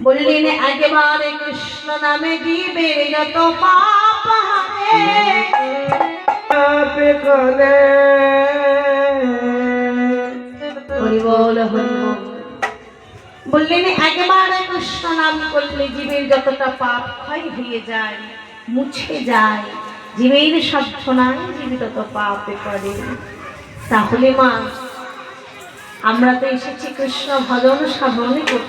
বললেন একবারে কৃষ্ণ নামে জীবের যত পাপ হারে হরি বল হরি বল। বললেন একবারে কৃষ্ণ নাম করলে জীবের যতটা পাপ ক্ষয় হয়ে যায়, মুছে যায়। জীবের সাধনায় জীব তত পাপে করে। তাহলে মা আমরা তো এসেছি কৃষ্ণ ভজন সাধনে করতে।